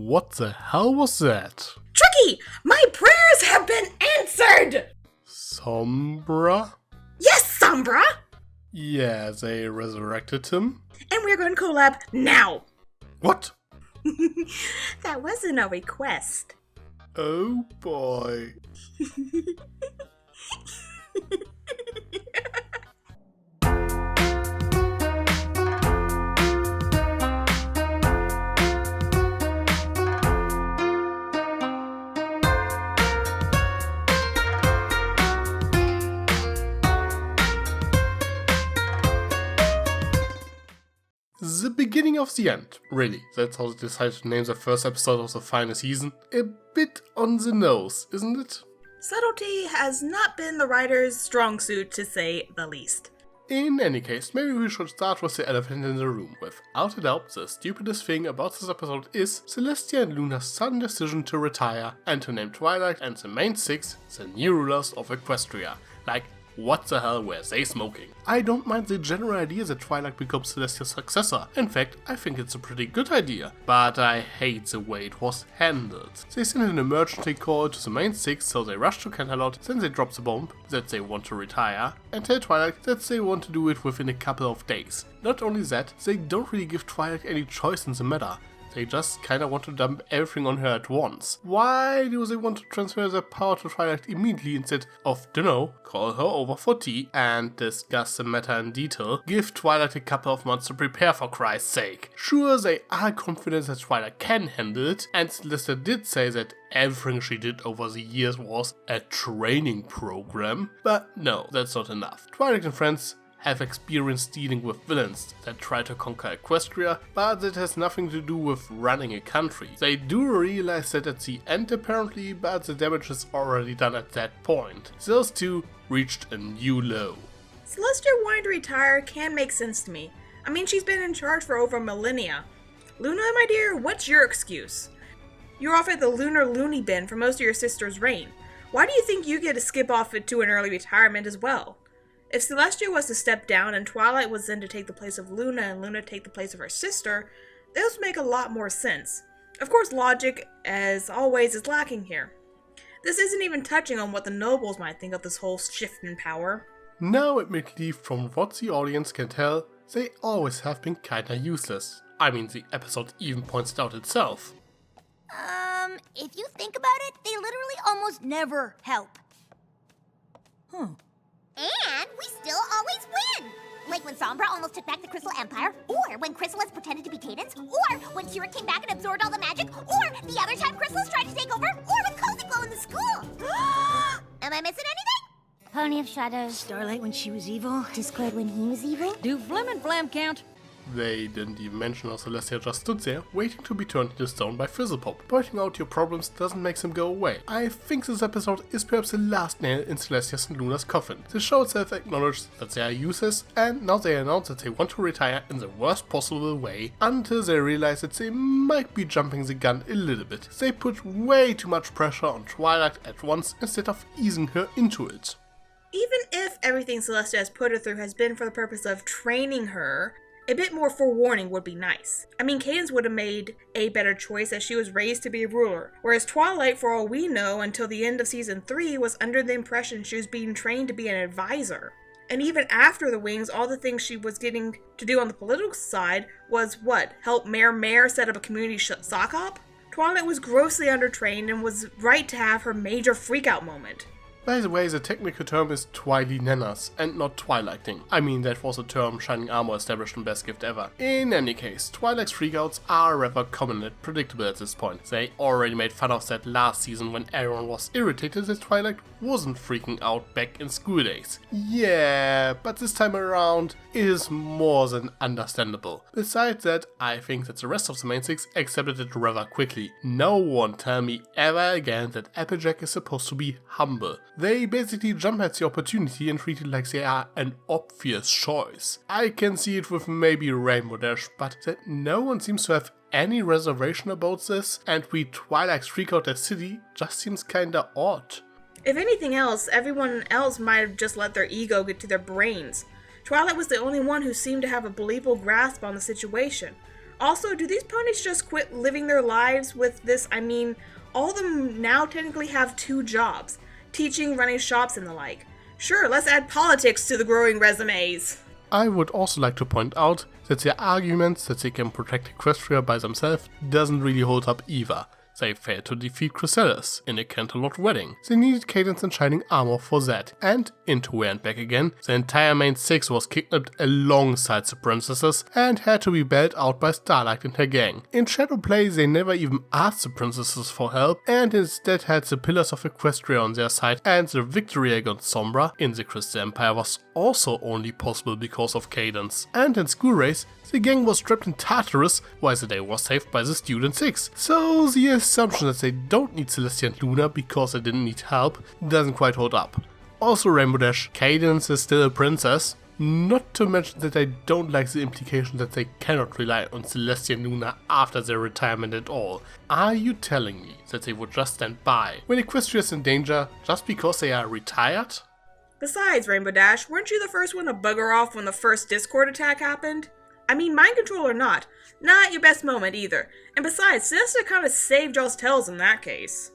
What the hell was that? Tricky! My prayers have been answered! Sombra? Yes, Sombra! Yeah, they resurrected him. And we're going to collab now! What? That wasn't a request. Oh boy. The beginning of the end, really. That's how they decided to name the first episode of the final season. A bit on the nose, isn't it? Subtlety has not been the writer's strong suit, to say the least. In any case, maybe we should start with the elephant in the room. Without a doubt, the stupidest thing about this episode is Celestia and Luna's sudden decision to retire and to name Twilight and the main six the new rulers of Equestria. Like, what the hell were they smoking? I don't mind the general idea that Twilight becomes Celestia's successor. In fact, I think it's a pretty good idea. But I hate the way it was handled. They send an emergency call to the main six, so they rush to Canterlot, then they drop the bomb that they want to retire, and tell Twilight that they want to do it within a couple of days. Not only that, they don't really give Twilight any choice in the matter. They just kinda want to dump everything on her at once. Why do they want to transfer their power to Twilight immediately instead of, call her over for tea and discuss the matter in detail? Give Twilight a couple of months to prepare, for Christ's sake. Sure, they are confident that Twilight can handle it, and Celestia did say that everything she did over the years was a training program, but no, that's not enough. Twilight and friends have experience dealing with villains that try to conquer Equestria, but it has nothing to do with running a country. They do realize that at the end apparently, but the damage is already done at that point. Those two reached a new low. Celestia wanting to retire can make sense to me. I mean, she's been in charge for over millennia. Luna, my dear, what's your excuse? You're off at the lunar loony bin for most of your sister's reign. Why do you think you get to skip off to an early retirement as well? If Celestia was to step down and Twilight was then to take the place of Luna and Luna take the place of her sister, this would make a lot more sense. Of course, logic, as always, is lacking here. This isn't even touching on what the nobles might think of this whole shift in power. Now, admittedly, from what the audience can tell, they always have been kinda useless. I mean, the episode even points it out itself. If you think about it, they literally almost never help. And we still always win! Like when Sombra almost took back the Crystal Empire, or when Chrysalis pretended to be Cadence, or when Kira came back and absorbed all the magic, or the other time Chrysalis tried to take over, or with Cozy Glow in the school! Am I missing anything? Pony of Shadows. Starlight when she was evil. Discord when he was evil. Do Flim and Flam count? They didn't even mention how Celestia just stood there, waiting to be turned into stone by Fizzlepop. Pointing out your problems doesn't make them go away. I think this episode is perhaps the last nail in Celestia's and Luna's coffin. The show itself acknowledged that they are useless, and now they announce that they want to retire in the worst possible way, until they realize that they might be jumping the gun a little bit. They put way too much pressure on Twilight at once instead of easing her into it. Even if everything Celestia has put her through has been for the purpose of training her, a bit more forewarning would be nice. I mean, Cadence would have made a better choice as she was raised to be a ruler, whereas Twilight, for all we know, until the end of Season 3, was under the impression she was being trained to be an advisor. And even after the wings, all the things she was getting to do on the political side was what? Help Mayor set up a community sock op? Twilight was grossly undertrained and was right to have her major freakout moment. By the way, the technical term is Twily Nanas, and not Twilighting. I mean, that was a term Shining Armor established in Best Gift Ever. In any case, Twilight's freakouts are rather common and predictable at this point. They already made fun of that last season when everyone was irritated that Twilight wasn't freaking out back in school days. Yeah, but this time around, it is more than understandable. Besides that, I think that the rest of the main six accepted it rather quickly. No one tell me ever again that Applejack is supposed to be humble. They basically jump at the opportunity and treat it like they are an obvious choice. I can see it with maybe Rainbow Dash, but that no one seems to have any reservation about this, and we Twilight freak out their city just seems kinda odd. If anything else, everyone else might have just let their ego get to their brains. Twilight was the only one who seemed to have a believable grasp on the situation. Also, do these ponies just quit living their lives with this? I mean, all of them now technically have 2 jobs. Teaching, running shops, and the like. Sure, let's add politics to the growing resumes. I would also like to point out that their arguments that they can protect Equestria by themselves doesn't really hold up either. They failed to defeat Chrysalis in a Canterlot wedding. They needed Cadence and Shining Armor for that, and into where and back again, the entire main 6 was kidnapped alongside the princesses and had to be bailed out by Starlight and her gang. In Shadowplay they never even asked the princesses for help and instead had the Pillars of Equestria on their side, and the victory against Sombra in the Crystal Empire was also only possible because of Cadence. And in School Race, the gang was trapped in Tartarus while the day was saved by the Student 6. So the assumption that they don't need Celestia and Luna because they didn't need help doesn't quite hold up. Also Rainbow Dash, Cadence is still a princess. Not to mention that I don't like the implication that they cannot rely on Celestia and Luna after their retirement at all. Are you telling me that they would just stand by when Equestria is in danger just because they are retired? Besides, Rainbow Dash, weren't you the first one to bugger off when the first Discord attack happened? I mean, mind control or not your best moment either. And besides, Celestia kind of saved y'all's tails in that case.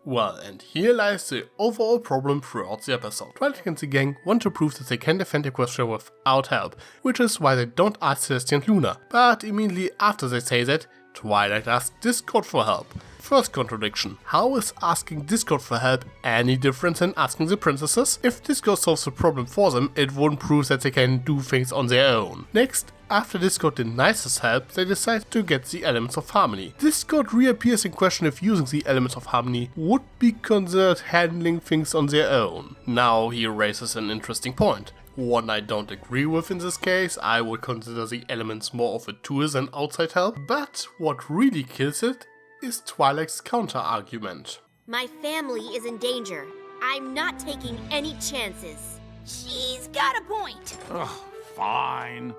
Well, and here lies the overall problem throughout the episode. Twilight and the gang want to prove that they can defend Equestria without help, which is why they don't ask Celestia and Luna. But immediately after they say that, Twilight asks Discord for help. First contradiction, how is asking Discord for help any different than asking the princesses? If Discord solves the problem for them, it wouldn't prove that they can do things on their own. Next, after Discord denies his help, they decide to get the Elements of Harmony. Discord reappears in question if using the Elements of Harmony would be considered handling things on their own. Now he raises an interesting point. One I don't agree with in this case. I would consider the elements more of a tool than outside help, but what really kills it is Twilight's counter-argument. My family is in danger. I'm not taking any chances. She's got a point. Ugh, fine.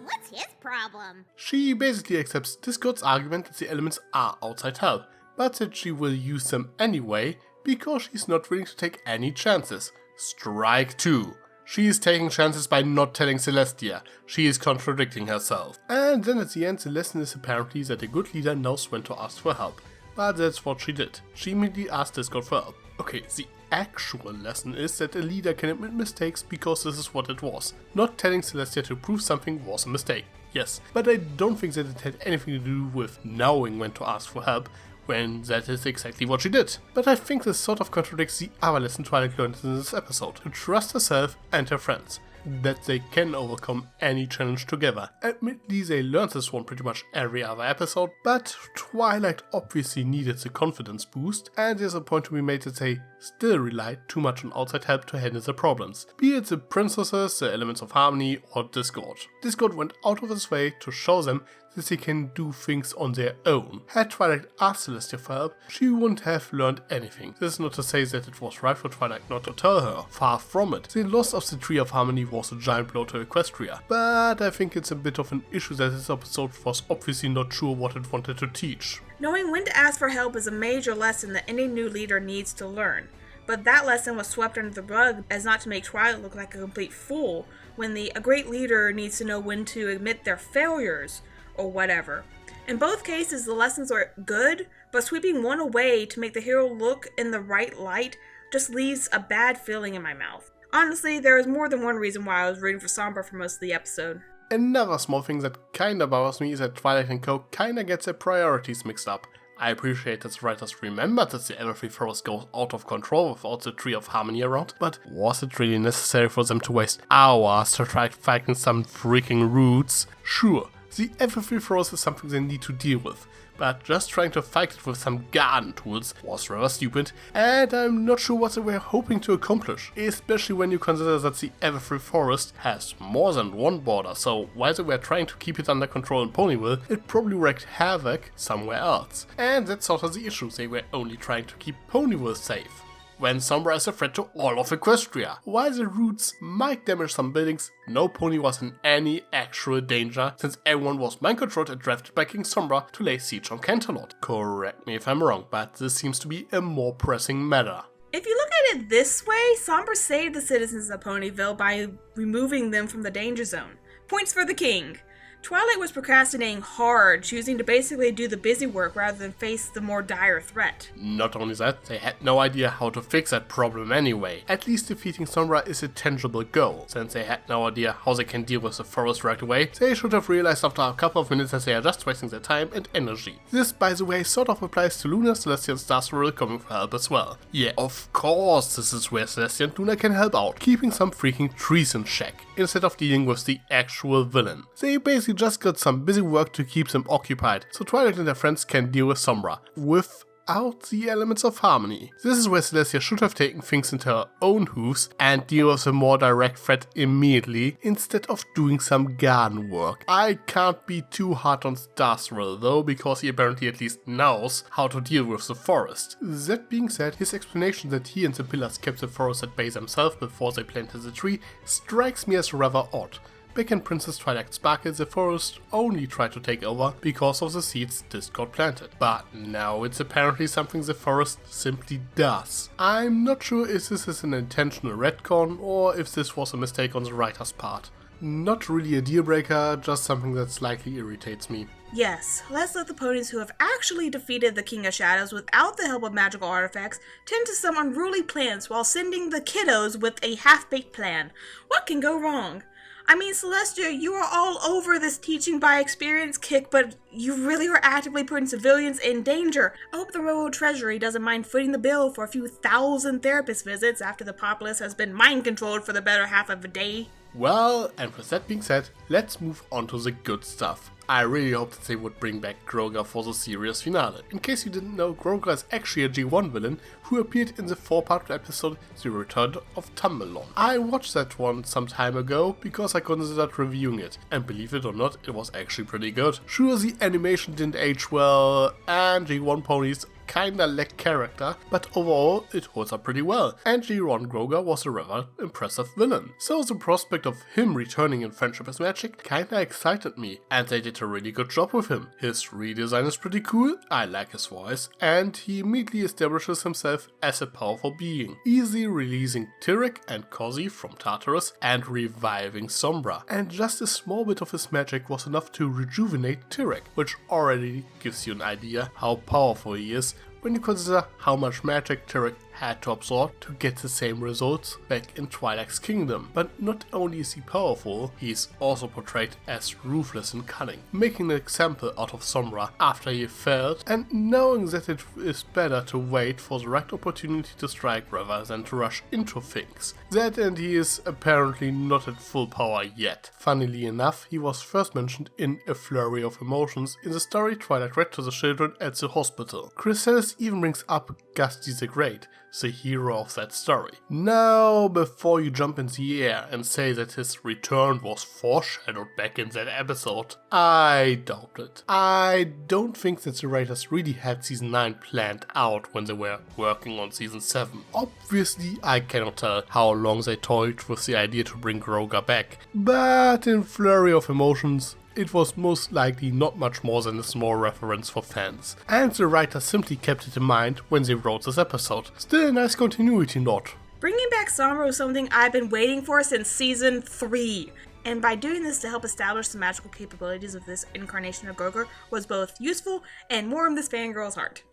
What's his problem? She basically accepts Discord's argument that the elements are outside help, but that she will use them anyway because she's not willing to take any chances. Strike 2. She is taking chances by not telling Celestia. She is contradicting herself. And then at the end the lesson is apparently that a good leader knows when to ask for help. But that's what she did. She immediately asked Discord for help. Okay, the actual lesson is that a leader can admit mistakes because this is what it was. Not telling Celestia to prove something was a mistake. Yes, but I don't think that it had anything to do with knowing when to ask for help, when that is exactly what she did. But I think this sort of contradicts the other lesson Twilight learned in this episode, to trust herself and her friends, that they can overcome any challenge together. Admittedly, they learned this one pretty much every other episode, but Twilight obviously needed the confidence boost, and there's a point to be made that they still relied too much on outside help to handle the problems, be it the princesses, the Elements of Harmony, or Discord. Discord went out of his way to show them that they can do things on their own. Had Twilight asked Celestia for help, she wouldn't have learned anything. This is not to say that it was right for Twilight not to tell her. Far from it. The loss of the Tree of Harmony was a giant blow to Equestria, but I think it's a bit of an issue that this episode was obviously not sure what it wanted to teach. Knowing when to ask for help is a major lesson that any new leader needs to learn. But that lesson was swept under the rug as not to make Twilight look like a complete fool when a great leader needs to know when to admit their failures or whatever. In both cases, the lessons are good, but sweeping one away to make the hero look in the right light just leaves a bad feeling in my mouth. Honestly, there is more than one reason why I was rooting for Sombra for most of the episode. Another small thing that kinda bothers me is that Twilight and Co. kinda gets their priorities mixed up. I appreciate that the writers remembered that the Everfree Forest goes out of control without the Tree of Harmony around, but was it really necessary for them to waste hours to try fighting some freaking roots? Sure, the Everfree Forest is something they need to deal with, but just trying to fight it with some garden tools was rather stupid, and I'm not sure what they were hoping to accomplish, especially when you consider that the Everfree Forest has more than one border, so while they were trying to keep it under control in Ponyville, it probably wreaked havoc somewhere else. And that's sort of the issue, they were only trying to keep Ponyville safe, when Sombra is a threat to all of Equestria. While the roots might damage some buildings, no pony was in any actual danger, since everyone was mind-controlled and drafted by King Sombra to lay siege on Canterlot. Correct me if I'm wrong, but this seems to be a more pressing matter. If you look at it this way, Sombra saved the citizens of Ponyville by removing them from the danger zone. Points for the king. Twilight was procrastinating hard, choosing to basically do the busy work rather than face the more dire threat. Not only that, they had no idea how to fix that problem anyway. At least defeating Sombra is a tangible goal. Since they had no idea how they can deal with the forest right away, they should have realized after a couple of minutes that they are just wasting their time and energy. This, by the way, sort of applies to Luna, Celestia and Starswirl coming for help as well. Yeah, of course, this is where Celestia and Luna can help out, keeping some freaking trees in check, instead of dealing with the actual villain. They basically just got some busy work to keep them occupied, so Twilight and their friends can deal with Sombra, without the elements of harmony. This is where Celestia should have taken things into her own hooves and deal with a more direct threat immediately, instead of doing some garden work. I can't be too hard on Starswirl though, because he apparently at least knows how to deal with the forest. That being said, his explanation that he and the pillars kept the forest at bay themselves before they planted the tree strikes me as rather odd. Back in Princess Twilight Sparkle, the forest only tried to take over because of the seeds Discord planted. But now it's apparently something the forest simply does. I'm not sure if this is an intentional retcon or if this was a mistake on the writer's part. Not really a deal breaker, just something that slightly irritates me. Yes, let's let the ponies who have actually defeated the King of Shadows without the help of magical artifacts tend to some unruly plans while sending the kiddos with a half-baked plan. What can go wrong? I mean, Celestia, you are all over this teaching by experience kick, but you really are actively putting civilians in danger. I hope the Royal Treasury doesn't mind footing the bill for a few thousand therapist visits after the populace has been mind-controlled for the better half of a day. Well, and with that being said, let's move on to the good stuff. I really hope that they would bring back Grogar for the series finale. In case you didn't know, Grogar is actually a G1 villain who appeared in the 4-part episode The Return of Tumbleon. I watched that one some time ago because I considered reviewing it, and believe it or not, it was actually pretty good. Sure, the animation didn't age well, and G1 ponies kinda lack character, but overall it holds up pretty well, and G1 Grogar was a rather impressive villain. So the prospect of him returning in Friendship is Magic kinda excited me, and they did a really good job with him. His redesign is pretty cool, I like his voice, and he immediately establishes himself as a powerful being, easily releasing Tyrek and Kozzy from Tartarus and reviving Sombra. And just a small bit of his magic was enough to rejuvenate Tyrek, which already gives you an idea how powerful he is when you consider how much magic Tyrek had to absorb to get the same results back in Twilight's Kingdom. But not only is he powerful, he is also portrayed as ruthless and cunning, making an example out of Sombra after he failed and knowing that it is better to wait for the right opportunity to strike rather than to rush into things. That, and he is apparently not at full power yet. Funnily enough, he was first mentioned in A Flurry of Emotions in the story Twilight read to the children at the hospital. Chrysalis even brings up Gusty the Great, the hero of that story. Now, before you jump in the air and say that his return was foreshadowed back in that episode, I doubt it. I don't think that the writers really had Season 9 planned out when they were working on Season 7. Obviously, I cannot tell how long they toyed with the idea to bring Grogar back, but in Flurry of Emotions, it was most likely not much more than a small reference for fans, and the writers simply kept it in mind when they wrote this episode. Still a nice continuity nod. Bringing back Sombra was something I've been waiting for since Season 3. And by doing this to help establish the magical capabilities of this incarnation of Grogar was both useful and warmed this fangirl's heart.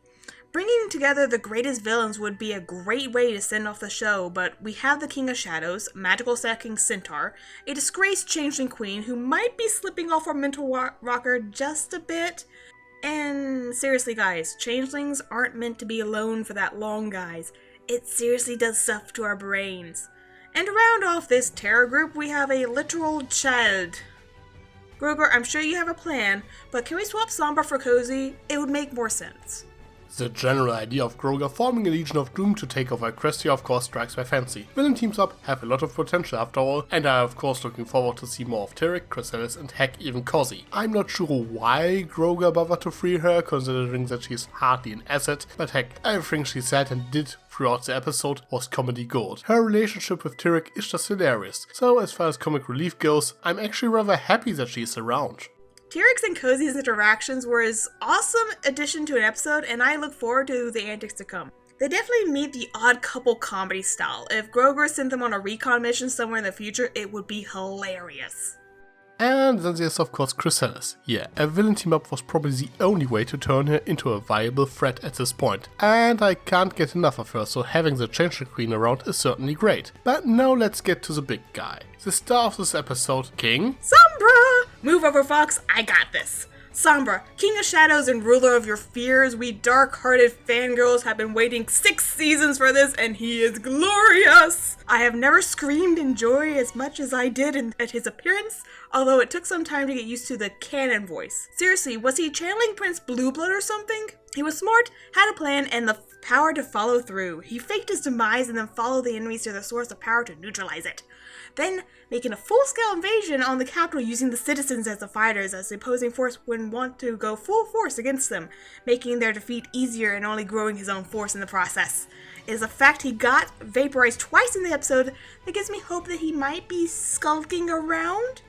Bringing together the greatest villains would be a great way to send off the show, but we have the King of Shadows, magical sacking centaur, a disgraced changeling queen who might be slipping off our mental rocker just a bit. And seriously guys, changelings aren't meant to be alone for that long, guys. It seriously does stuff to our brains. And to round off this terror group, we have a literal child. Grogar, I'm sure you have a plan, but can we swap Sombra for Kozzy? It would make more sense. The general idea of Grogar forming a Legion of Doom to take over Equestria of course strikes my fancy. Villain teams up have a lot of potential after all, and I am of course looking forward to see more of Tyrek, Chrysalis and heck even Kozzy. I'm not sure why Grogar bothered to free her, considering that she's hardly an asset, but heck, everything she said and did throughout the episode was comedy gold. Her relationship with Tyrek is just hilarious, so as far as comic relief goes, I'm actually rather happy that she's around. Tyrek's and Kozzy's interactions were an awesome addition to an episode, and I look forward to the antics to come. They definitely meet the odd couple comedy style. If Grogar sent them on a recon mission somewhere in the future, it would be hilarious. And then there's of course Chrysalis. Yeah, a villain team up was probably the only way to turn her into a viable threat at this point. And I can't get enough of her, so having the Changeling Queen around is certainly great. But now let's get to the big guy. The star of this episode, King Sombra! Move over, Fox, I got this. Sombra, King of Shadows and ruler of your fears, we dark-hearted fangirls have been waiting 6 seasons for this, and he is glorious! I have never screamed in joy as much as I did at his appearance, although it took some time to get used to the canon voice. Seriously, was he channeling Prince Blueblood or something? He was smart, had a plan, and the power to follow through. He faked his demise and then followed the enemies to the source of power to neutralize it. Then, making a full-scale invasion on the capital using the citizens as the fighters, as the opposing force would want to go full force against them, making their defeat easier and only growing his own force in the process. It is a fact he got vaporized twice in the episode that gives me hope that he might be skulking around.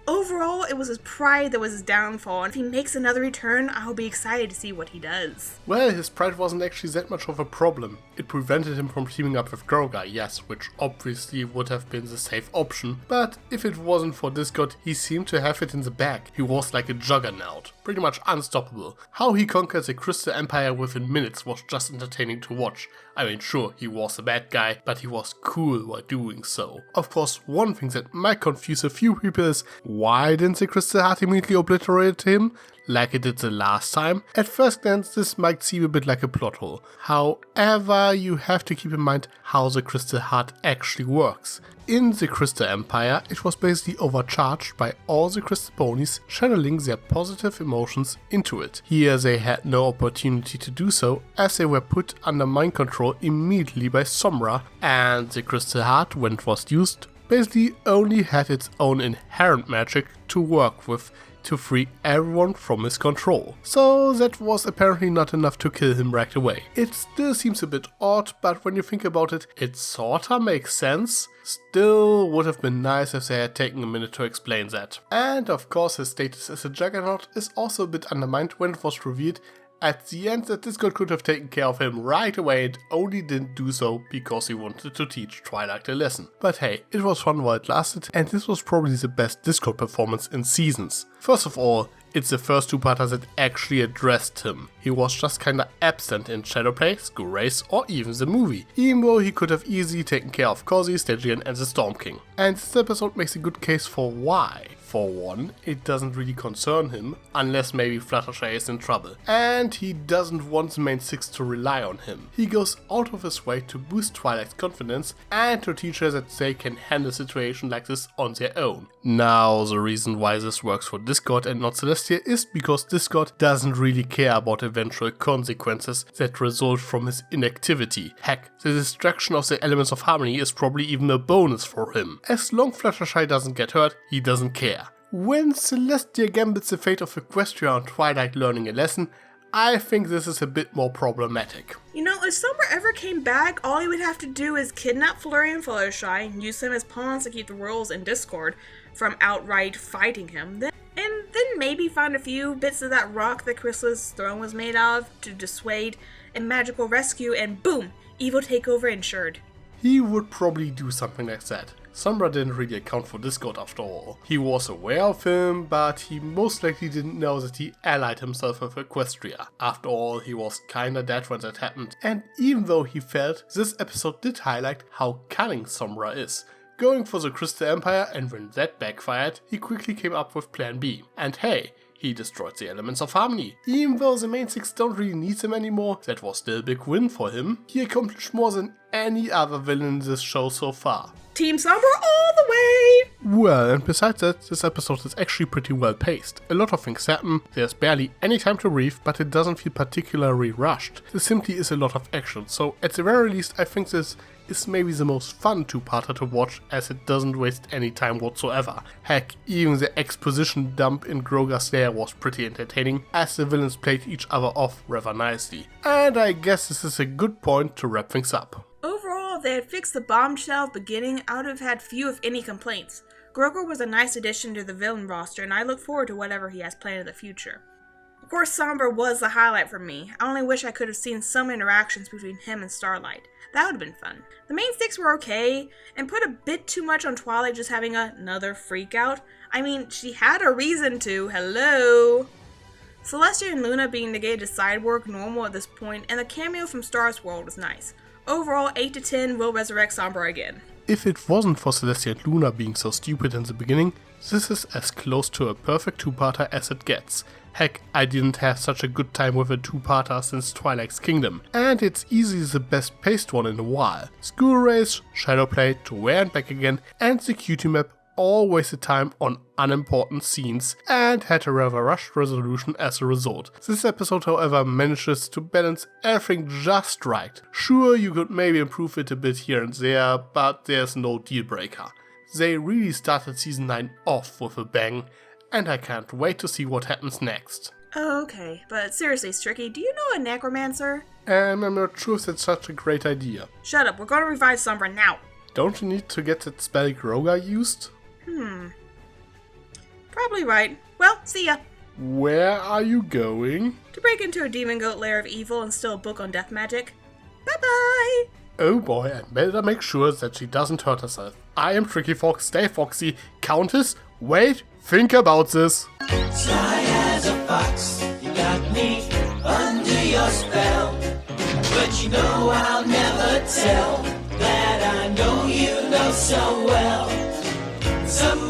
Overall, it was his pride that was his downfall, and if he makes another return, I'll be excited to see what he does. Well, his pride wasn't actually that much of a problem. It prevented him from teaming up with Grogar, yes, which obviously would have been the safe option, but if it wasn't for Discord, he seemed to have it in the bag. He was like a juggernaut, pretty much unstoppable. How he conquered the Crystal Empire within minutes was just entertaining to watch. I mean, sure, he was a bad guy, but he was cool while doing so. Of course, one thing that might confuse a few people is, why didn't the Crystal Heart immediately obliterate him, like it did the last time? At first glance, this might seem a bit like a plot hole. However, you have to keep in mind how the Crystal Heart actually works. In the Crystal Empire, it was basically overcharged by all the Crystal Ponies channeling their positive emotions into it. Here they had no opportunity to do so, as they were put under mind control immediately by Sombra, and the Crystal Heart, when it was used, basically only had its own inherent magic to work with to free everyone from his control. So that was apparently not enough to kill him right away. It still seems a bit odd, but when you think about it, it sorta makes sense. Still would have been nice if they had taken a minute to explain that. And of course his status as a juggernaut is also a bit undermined when it was revealed at the end that Discord could have taken care of him right away and only didn't do so because he wanted to teach Twilight a lesson. But hey, it was fun while it lasted, and this was probably the best Discord performance in seasons. First of all, it's the first two-parter that actually addressed him. He was just kinda absent in Shadowplay, School Race, or even the movie, even though he could have easily taken care of Corsi, Stygian and the Storm King. And this episode makes a good case for why. For one, it doesn't really concern him, unless maybe Fluttershy is in trouble. And he doesn't want the main six to rely on him. He goes out of his way to boost Twilight's confidence and to teach her that they can handle a situation like this on their own. Now, the reason why this works for Discord and not Celestia is because Discord doesn't really care about eventual consequences that result from his inactivity. Heck, the distraction of the elements of harmony is probably even a bonus for him. As long as Fluttershy doesn't get hurt, he doesn't care. When Celestia gambles the fate of Equestria on Twilight learning a lesson, I think this is a bit more problematic. You know, if Sombra ever came back, all he would have to do is kidnap Flurry and Fluttershy and use them as pawns to keep the royals in Discord from outright fighting him. Then maybe find a few bits of that rock that Chrysalis' throne was made of to dissuade a magical rescue, and boom, evil takeover ensured. He would probably do something like that. Sombra didn't really account for Discord after all. He was aware of him, but he most likely didn't know that he allied himself with Equestria. After all, he was kinda dead when that happened, and even though he failed, this episode did highlight how cunning Sombra is. Going for the Crystal Empire, and when that backfired, he quickly came up with Plan B. And hey, he destroyed the elements of harmony. Even though the main six don't really need him anymore, that was still a big win for him. He accomplished more than any other villain in this show so far. Team Sombra all the way! Well, and besides that, this episode is actually pretty well paced. A lot of things happen, there's barely any time to breathe, but it doesn't feel particularly rushed. There simply is a lot of action, so at the very least I think this is maybe the most fun two-parter to watch, as it doesn't waste any time whatsoever. Heck, even the exposition dump in Grogar's lair was pretty entertaining, as the villains played each other off rather nicely. And I guess this is a good point to wrap things up. Overall, if they had fixed the bombshell beginning, I would have had few if any complaints. Grogar was a nice addition to the villain roster, and I look forward to whatever he has planned in the future. Of course, Sombra was the highlight for me. I only wish I could have seen some interactions between him and Starlight. That would have been fun. The main six were okay, and put a bit too much on Twilight just having another freak out. I mean, she had a reason to. Hello? Celestia and Luna being negated to Cyborg normal at this point, and the cameo from Star's World was nice. Overall, 8 to 10 will resurrect Sombra again. If it wasn't for Celestia and Luna being so stupid in the beginning, this is as close to a perfect two-parter as it gets. Heck, I didn't have such a good time with a two-parter since Twilight's Kingdom, and it's easily the best paced one in a while. School Race, Shadowplay, To Where and Back Again, and the Cutie Map all wasted time on unimportant scenes and had a rather rushed resolution as a result. This episode, however, manages to balance everything just right. Sure, you could maybe improve it a bit here and there, but there's no deal breaker. They really started season 9 off with a bang, and I can't wait to see what happens next. Oh, okay, but seriously, Stricky, do you know a necromancer? And I'm not sure if that's such a great idea. Shut up, we're gonna revive Sombra now. Don't you need to get that spell Groga used? Probably right. Well, see ya. Where are you going? To break into a demon goat lair of evil and steal a book on death magic. Bye-bye! Oh boy, and better make sure that she doesn't hurt herself. I am Tricky Fox, stay foxy. Countess, wait, think about this. Sly as a fox, you got me under your spell. But you know I'll never tell that I know you know so well. Some